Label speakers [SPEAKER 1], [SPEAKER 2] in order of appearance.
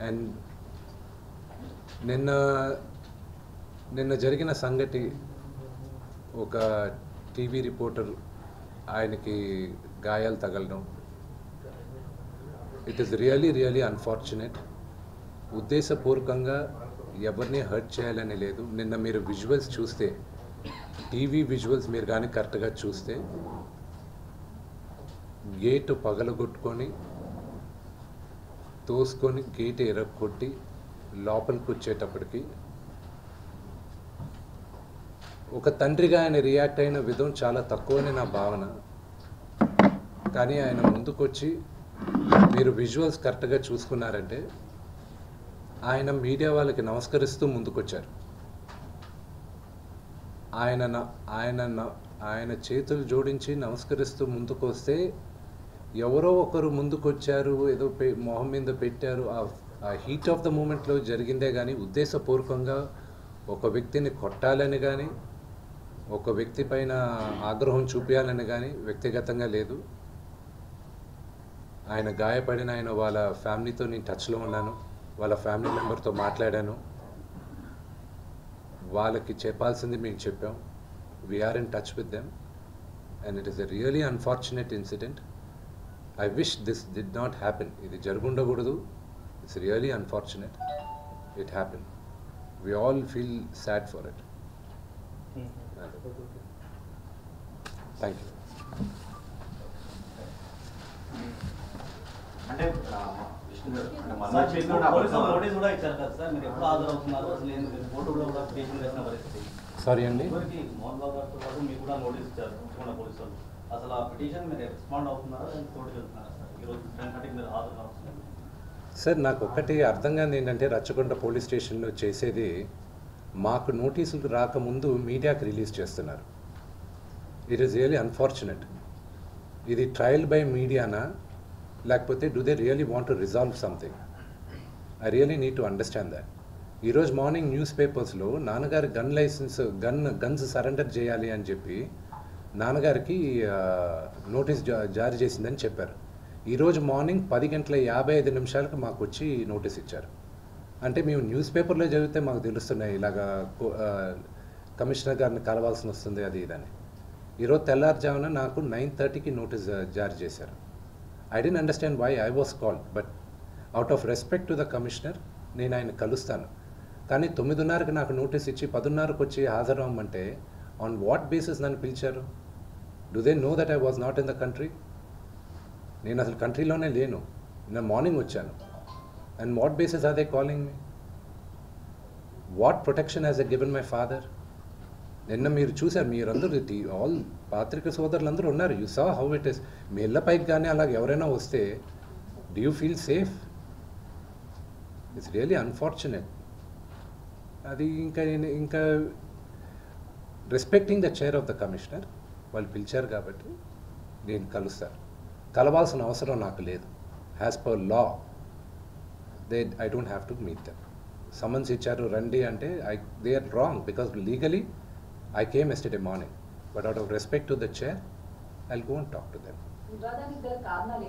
[SPEAKER 1] And నిన్న నిన్న జరిగిన సంగతి, ఒక టీవీ రిపోర్టర్ ఆయనకి గాయాలు తగలడం, ఇట్ ఈస్ రియలీ అన్ఫార్చునేట్. ఉద్దేశపూర్వకంగా ఎవరిని హర్ట్ చేయాలని లేదు. నిన్న మీరు విజువల్స్ చూస్తే, టీవీ విజువల్స్ మీరు కానీ కరెక్ట్గా చూస్తే, గేటు పగలగొట్టుకొని తోసుకొని గేట్ ఎరగొట్టి లోపలికి వచ్చేటప్పటికి ఒక తండ్రిగా ఆయన రియాక్ట్ అయిన విధం చాలా తక్కువని నా భావన. కానీ ఆయన ముందుకొచ్చి, మీరు విజువల్స్ కరెక్ట్గా చూసుకున్నారంటే, ఆయన మీడియా వాళ్ళకి నమస్కరిస్తూ ముందుకొచ్చారు. ఆయన చేతులు జోడించి నమస్కరిస్తూ ముందుకు వస్తే, ఎవరో ఒకరు ముందుకొచ్చారు, ఏదో మొహం మీద పెట్టారు, ఆ హీట్ ఆఫ్ ద మూమెంట్లో జరిగిందే కానీ ఉద్దేశపూర్వకంగా ఒక వ్యక్తిని కొట్టాలని కానీ, ఒక వ్యక్తి పైన ఆగ్రహం చూపించాలని కానీ వ్యక్తిగతంగా లేదు. ఆయన గాయపడిన వాళ్ళ ఫ్యామిలీతో నేను టచ్లో ఉన్నాను, వాళ్ళ ఫ్యామిలీ మెంబర్తో మాట్లాడాను. వాళ్ళకి చెప్పాల్సింది మేము చెప్పాం. We are in touch with them and it is a really unfortunate incident. I wish this did not happen. ఇది జరుగుండకూడదు. It's really unfortunate. It happen. We all feel sad for it. Thank you.
[SPEAKER 2] అంటే
[SPEAKER 1] sorry అండి,
[SPEAKER 2] మోహన్ బాబు గారితో పాటు మీకు కూడా notice ఇచ్చారు పోలీసులు. అసలు ఆ పిటిషన్ మీరు రెస్పాండ్ అవుతున్నారా, తోటి వెళ్తున్నారా సార్? ఈరోజు 10:30కి మీరు హాజరు కావాల్సింది.
[SPEAKER 1] సార్, నాకు ఒకటి అర్థం కాదు ఏంటంటే, రచ్చకొండ పోలీస్ స్టేషన్లో చేసేది, మాకు నోటీసులు రాకముందు మీడియాకి రిలీజ్ చేస్తున్నారు. It is really unfortunate. ఇది ట్రయల్ బై మీడియానా, లేకపోతే do they really want to resolve something? I really need to understand that. ఈరోజు మార్నింగ్ న్యూస్ పేపర్స్లో నాన్నగారి గన్స్ సరెండర్ చేయాలి అని చెప్పి నాన్నగారికి నోటీస్ జారీ చేసిందని చెప్పారు. ఈరోజు మార్నింగ్ 10:55 మాకు వచ్చి నోటీస్ ఇచ్చారు. అంటే మేము న్యూస్ పేపర్లో చదివితే మాకు తెలుస్తున్నాయి, ఇలాగా కమిషనర్ గారిని కలవాల్సి వస్తుంది అది ఇదని. ఈరోజు తెల్లారుజామున నాకు 9:30కి నోటీస్ జారీ చేశారు. I don't understand why I was called, but out of respect to the commissioner నేను ఆయన కలుస్తాను. కానీ 9:30కి నాకు నోటీస్ ఇచ్చి 10:30కి వచ్చి హాజరవ్వమంటే ఆన్ వాట్ బేసిస్ నన్ను పిలిచారు? Do they know that I was not in the country? నేను అసలు కంట్రీలోనే లేను. నేను మార్నింగ్ వచ్చాను. And what basis are they calling me? What protection has they given my father? నిన్న మీరు చూసారు, మీరందరూ ఆల్ పాత్రిక సోదరులందరూ ఉన్నారు. You saw how it is. మీ ఇళ్ళ పైకి కానీ అలాగ ఎవరైనా వస్తే do you feel safe? It's really unfortunate. అది ఇంకా respecting the chair of the commissioner, వాళ్ళు పిలిచారు కాబట్టి నేను కలవాల్సిన అవసరం నాకు లేదు. As per law I don't have to meet them. Summons ఇచ్చారు రండి అంటే they are wrong, because legally I came yesterday morning, but out of respect to the chair, I'll go and talk to them.